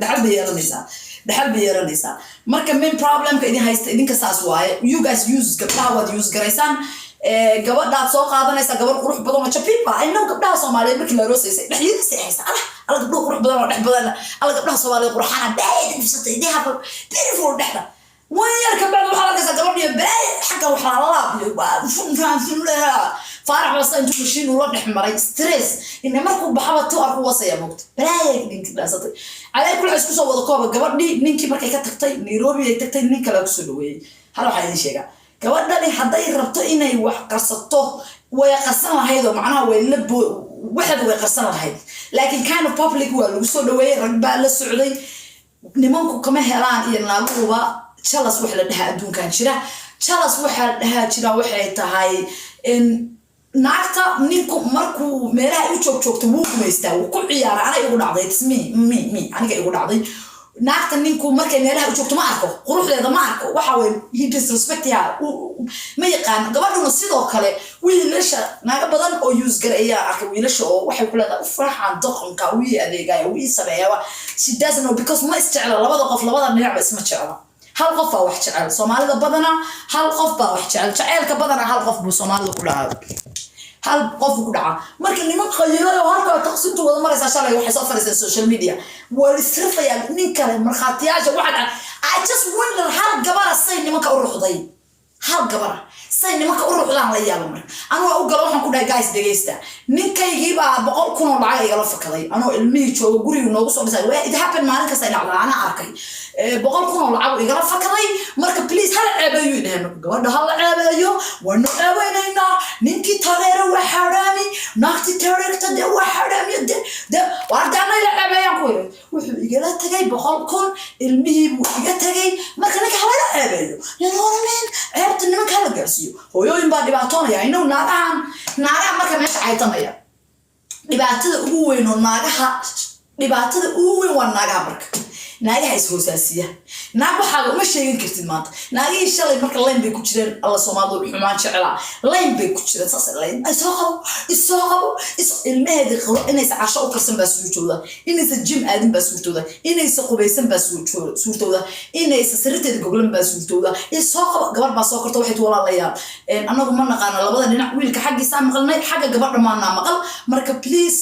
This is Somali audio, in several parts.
dhaxal bay yeelanaysaa marka main problem ka idin haysta idinka saas waaye you guys use gabdhaha waad use garaysaan gabadhaad soo qaadanaysa gabadh qurux badan oo chapipa I know gabdhaha Soomaaliyeed markii la roosaysay dhaxyadiisa haysta ala gabdhaha qurux badan oo dhex badan ala gabdhaha Soomaaliyeed qurxana dheer they have a beautiful dhexda وين كبعد وحركة سكرني باي حكى وحلا فارح بس أنتوا ماشيين ولا نحمر ستريس إن مركو بحاول توقف وصية موت بلاي نينك لا صدق على كل عسكو سوى ذكاء قبرني نينك مركي كتكتي نيروبي تكتي نينك لا كسلوي هلا حاجة شيء قبرنا لي حدا يربط إنه وقصته ويقصنا هيدا معناه ويلب واحد ويقصنا هيدا لكن كانوا public والوسولوي رجبة للسعودي نمانكو كمان هلان ينلاقوها شلص وحلا لها أدون كان شراء شلص وحلا لها شراء وحلا تهاي إن نعرفتا منكم مركو ميرها يوتشوك تبوكم يستوى كل عيار أنا يقول عضي تسمي مي أنا يقول عضي نعرفتا منكم مركو ميرها يوتشوك معكو قروح لهذا معكو وحاول يدسرسبكتها ما يقان قبل نصيده كله ويلش ناقة بدن أو يوز قرية أكو ويلش أو واحد كله ده فرح عن ضخم كوي هذي جاي ويسبيا she doesn't know because ما استعلا لبضة قف لبضة نلعب اسمه شعلا هل قف واحد شعل Soomaaliga بدنا هل قف واحد شعل كبدنا هل قف بسومالي كلها هل قف كلها مركن لما تخيلوا هالك تقصدوا ولا مرة ساشلا واحد صفر في السوشيال ميديا والسرفة يعني نكر مرخاتياج واحد I just wonder هل جبر الصين لما كأروح ضي هل جبر الصين لما كأروح لا على يوم أنا أقول لهم كنا جايز دقيستا نكى يجيب بقول كنا العائلة يلا فكري أنا الميت شو قولي ونوصل بس it happened معنا كسين على أنا عاركي بقول كنا العائلة يلا فكري مرك بليز هل عبايو نهم قول هل عبايو وإنه عباينا نكى تغير وحرامي نكتي تغير تدي وحرامي ده وردنا إلى عبايو ويقول تجي بقول كن المهم ويقول تجي مرك نك هل عبايو لأنه من عبت إنه كهلا جالسيو هو يوم بعد بعطانا يعني إنه نعم مرك مش عيطنا dhibaatada ugu weyn oo naagaha dhibaatada ugu weyn waa naagaha marka naagaha is hoosaasiya naag waxa uma sheegin kartid maanta naagii shalay marka leen bay ku jireen alla Soomaalidu xumaan jecela leen bay ku jireen saas leen ay soo qabo ilmaheedii qabo inay casho u karsan baa suurtooda inay jim aadin baa suurtooda inay qubaysan baa suurtooda inay sariirteeda goglan baa suurtooda soo qabo gabar baa soo korto waxay walaalayaan anagu ma naqaan labada dhinac wiilka xaqiisa maqalnay xagga gabadha ma naqal marka please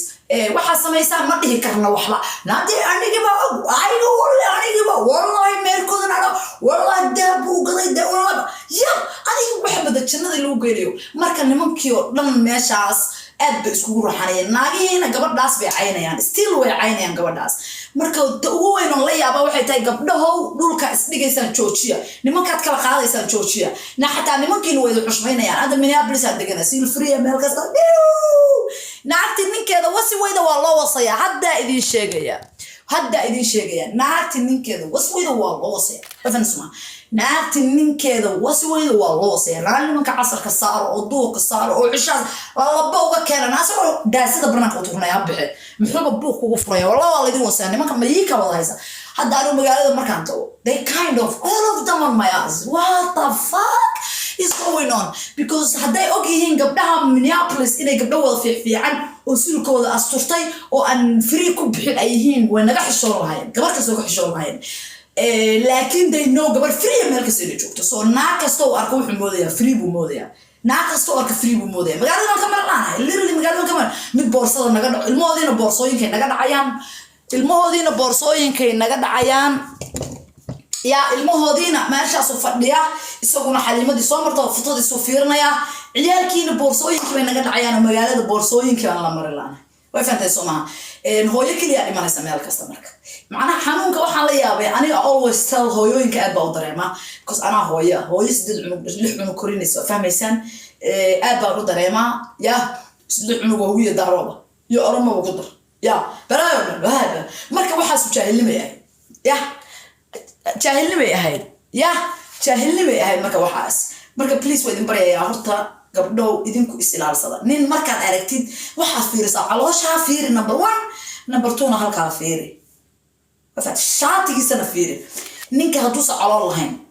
waxa sameeysan ma dhihi karna waxba naadi aniga wallahi meerkoodana wallahi daabu gaday dawlada ya adiga waxa bada jannada loo geeyo marka nimankii oo dhan meeshaas aad bay isku ruuxanayeen naagiina gabadhaas bay caynayaan still way caynayaan gabadhaas marka ugu weyn oo la yaaba waxay tahay gabdhahow dhulka isdhigaysan Georgia nimankaad kala qaadaysan Georgia na xataa nimankiina way xushmaynayaan hada Minneapolis aad deganaa sil free meel kasta naagti ninkeeda wasi wayda waa loo wasaya hadda idin sheegaya naagti ninkeeda wasi wayda waa loo wasaya fahansuma naagti ninkeeda wasi wayda waa loo wasaya raali nimanka casarka saaro oo duuqa saaro oo cishaas laba uga keenana asoo daasada barnaamijka u tuurnay habxe muxuu buuq ugu furaya wallahi waa la idin wasaya nimanka ma ii ka wada haysa hadda anu magaalada markaan tago they kind of all of them on my ass what the fuck is going on because hadday ogyihiin gabdhaha Minneapolis inay gabdho wada fiican oo silkooda asturtay oo aan free ku bixin ay yihiin way naga xishoon lahayn gabar kasta oo xishoon lahayn laakiin they know gabar free meel kasta ay joogto soo naag kasta oo arko wuxuu moodayaa free buu moodayaa naag kasta oo arko free buu moodayaa magaalada ka marlaanahay literally magaalada ka mar mid boorsada naga dhaco ilmahoodiina boorsooyinkay naga dhacayaan يا المهودينا ما شاء فديا يسوقون حليمة سو مرتو فطودي سو فيرنايا عيالكين بورصوين كمان قد عيانا مجالات بورصوين كمان لا مرلانا وفهمت سوما هو يكلي يعني ما نسمع الكاستمرك معنا حنون كوحنا ليا أنا always tell هويين كأب أودري ما كوس أنا هوي يسدل لحمه كورينيس فهم يسان أب أودري ما يا يسدل عنو هوية دارابة يا أرمى وقدر يا برايم هذا مركب وحاسب جاهل لي يا جاهلني بأهيد جاهلني بأهيد مركا وحاس مركا بليس وإذن بريا يا هرتا قبلو إذنكو استلال صدا نين مركا أركتيد وحا فيري صح علوشها فيري نمبر 1 نمبر 2 هالكا فيري ففات شاتي سنة فيري نينكا هدوسا على اللهين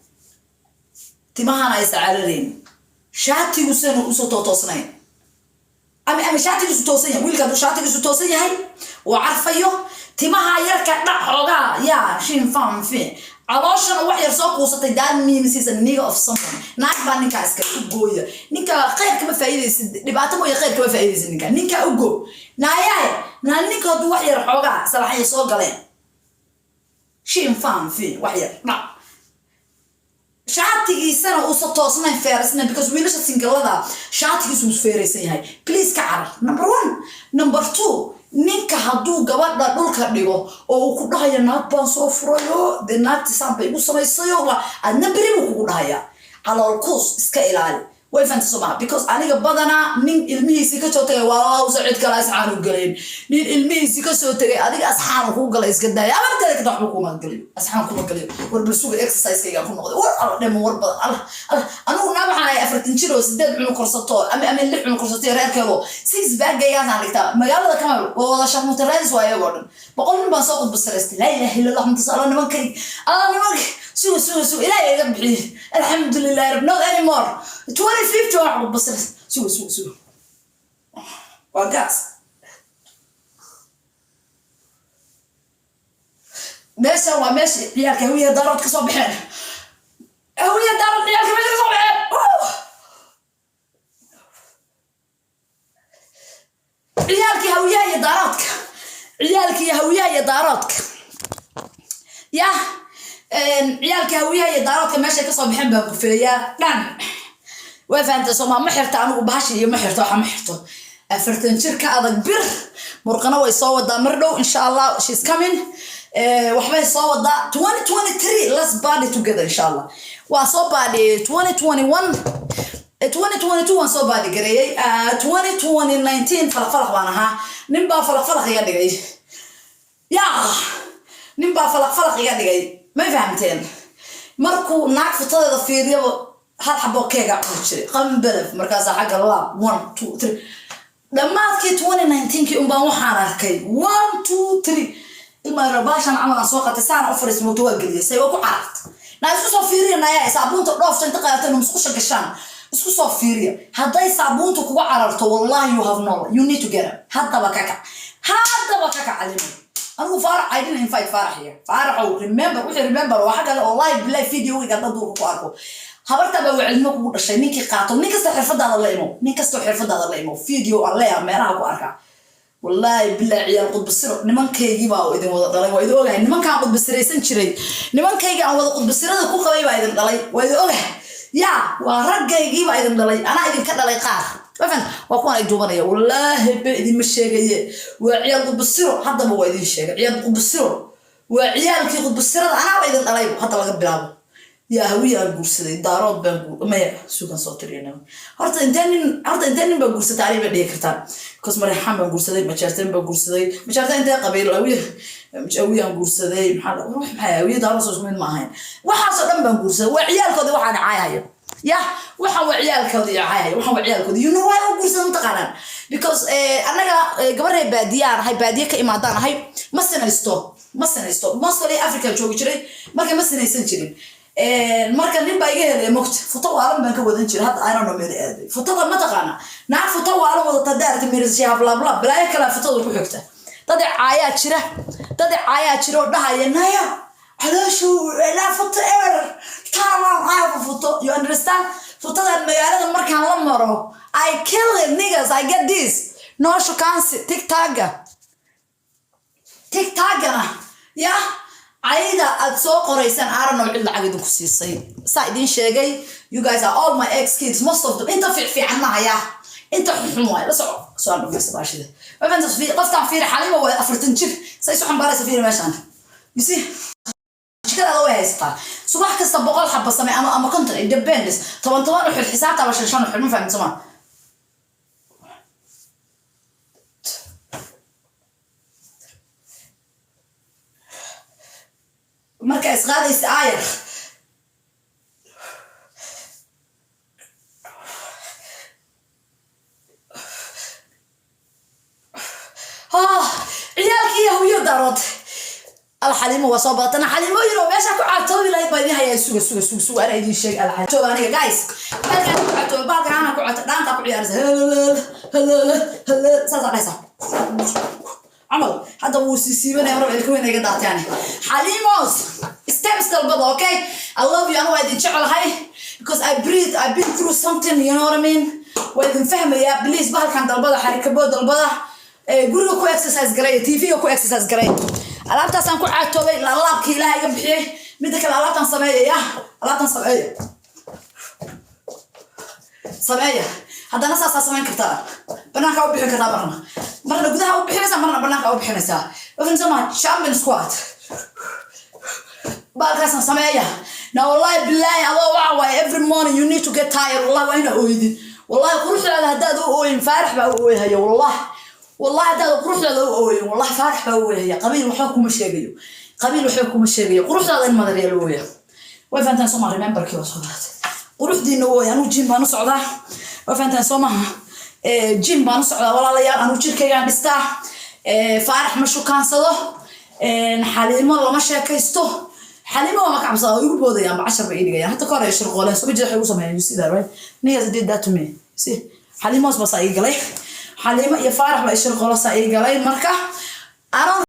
تماهانا يسعالرين شاتي سنة وسو توتوسنين أمي شاتي وسو توسنين ويلكا دو شاتي وسو توسنين هاي وعارفة يو timaha yarka dhac xoogaa yaa shin fam fi calooshana wax yar soo kuusatay that means he's a nigga of someone naag baa ninkaa iska u gooya ninka khayr kama faa'iidaysid dhibaato mooya khayr kama faa'iidaysid ninka u goo naayahay ninka hadduu wax yar xoogaa salaxay soo galeen shin fam fi wax yar dhac shaatigiisana uu soo toosnay feersna because wiilasha singalada shaatigiisu uu feeraysan yahay please ka carar number 1 number 2 ninka hadduu gabadha dhulka dhigo oo uu ku dhahayo naag baan soo furayo de naagti saambay ugu samaysayo adna beri buu kugu dhahaya calool kuus iska ilaali way fanta somaa because aniga badana nin ilmihiisi ka soo tagay waa uu sacid kala asxaan u galeen nin ilmihiisi ka soo tagay adiga asxaan ku galay iska daay amarteeda ka dhaxbu kuma galiyo asxaan kuma galiyo war basuga exercise kayga ku noqday war alla dhamo war badan allah anigu naabaxay 40 jir oo 8 cunug korsato ama 6 cunug korsato reerkeedo 6 baagayaan aan dhigta magaalada kamal oo wada sharmuta raadis waayo godan boqol nin baan soo qudbasreystay la ilaha illa allah mutasaala nimankay سو إلى يربحي الحمد لله رب not anymore 2050 واحد بس سو وقاس ماشي وماشي عيالك هوية دارات كصبحين هوية دارات عيالك ماشي كصبحين عيالك هوية داراتك عيالك هوية داراتك يا عيالك هوية داراتك ماشي كسو بحين بقفية نعم وفانت سوما محرت عنو بهاشي محرتو حمحرتو أفرتن شركة أضاق بر مرقنا ويصوّد دا مردو إن شاء الله she's coming وحبا يصوّد دا 2023 let's body together إن شاء الله وصوّد بادي 2021 2022 صوّد بادي قريي 2019 فلق بانها نمبا فلق يقدقي يا نمبا فلق يقدقي ما فهمتين مركو ناك فتاة ضفيريا هل حبو كيكا عوشي قنبلف مركزة حق الله 1 2 3 لما كي 2019 كي أمبا وحانا كي 1 2 3 إما رباشان عملا سوقة تسانا أفرس موتوها قليل سيوكو عرض نايسو صوفيريا نايا سابون تقرف تنتقى يتنو مسكوشة قشان اسكو صوفيريا هداي سابون تقوى عرض والله you have knowledge you need to get it هادا بكاكا علمي أنا فارح I didn't invite فارح here فارح remember وحي remember وحاجة والله بالله فيديو قاعد أدور كواركو habarta ba wacilmo kugu dhashay ninkii qaato nin kasta xirfadaada la imo nin kasta xirfadaada la imo video alle meeraha ku arka wallahi billahi ciyaal qudbasiro nimankeygii baa idin wada dhalay waa idin ogahay nimankaan qudbasiraysan jiray nimankeyga aan wada qudbasirada ku qabay baa idin dhalay waa idin ogahay ya waa raggeygii baa idin dhalay ana idin ka dhalay qaar wafan waa kuwan ay duubanaya wallahi ba idin ma sheegaye waa ciyaal qudbasiro haddaba waa idin sheegay ciyaal qudbasiro waa ciyaalkii qudbasirada ana waa idin dhalay hadda laga bilaabo يا هوية الجورسة دارات بنقول ما سوكان صوترينا هرت إنتين بنجورسة عليه بدي كرتان كوس مريحان بنجورسة ما شرتين بنجورسة ما شرتين إنت قبيل هوية مش هوية بنجورسة محل روح بحياة هوية دارات صوت من معهن وحصل دم بنجورسة وعيال كذي واحد عاية يا وحوا عيال كذي عاية وحوا عيال كذي you know why بنجورسة متقارن because أنا قبل هاي بادية كإمادان هاي مثلا stop مصري أفريقيا شو بيجري ما كان مثلا يسنجرين marka nin baa iga helay moqt foto waalan baan ka wadan jiray hadda ayna meel aaday fotada ma taqaana naa foto waalan wada tadaarta mirisay bla bla bla kala fotada ku xigta dad caaya jiro dhahaya naya hadaashu la foto ever tama ayaba foto you understand fotada magaalada markaan la maro I kill it niggas I get this no shukansi TikTok ya عايدة أتسوق قريسان أرنو إلا عقدو كسيسي سايدين شيء you guys are all my ex kids most of them أنت في عنا يا أنت حمواي لا سؤال بس باشي ده وفين تصفي قفتع في حليمة وأفرتن شيف سايسو حنبارة سفير ماشان you see شكل هذا وين يسقى صباح كستبقى الحبة صمي أما كنت independence طبعا وحي الحساب تبع شلون وحي ما فهمت سما مركز غادي يستعاير عيالك يا هوية دارات الحليمة وصابات أنا حليمة يرو ماشي أكو عطوي لا يبغى هي سوق أنا يدي شيء على حليمة أنا جايز بالك أنا عطوي بالك أنا أكو عطوي دان تقول عرس هلا سازا عمل هذا هو سيبنا يمر الكوين يقدر يعني حليموس steps dalbada okay I love you أنا وايد جعلهاي because I breathe I've been through something you know what I mean وايد فهم يا بليز بهالكان dalbada حركة بود dalbada guriga ku exercise garay TV ku exercise garay alaabtaas aan ku caatoobay laabkii ilaahay iga bixiyay mid kale alaabtan sameeya haddana saas samayn kartaa banaanka u bixin kartaa marna gudaha u bixinaysaa marna banaanka u bixinaysaa waxaan samaa champion squat balkaas sameeya na wallahi billahi Allah waa every morning you need to get tired wallahi waa ina ooyidin wallahi quruxdaada haddaad u ooyin faarax baa u ooyaya والله هذا قروح هذا والله فارح بويه قبيل وحكم الشيء قبيل وحكم الشيء قروح هذا المدري الويه وفانت سوما ريمبر كيو صدات قروح دي نو يعني جيم بانو سودا وفانت سوما جيم بانو سودا والله لا انا جيركيغان دستا فارح مشو كانسدو حليمه لما شيكيستو حليمه ما كعبسا ugu boodayaan 10 bay dhigayaan hata kor ay shirqooleen soo jeexay u sameeyay sida right niya did that to me see حليمه bas ay galay حليمة يا فارح ما يشيل خلاص أي قليل مركه.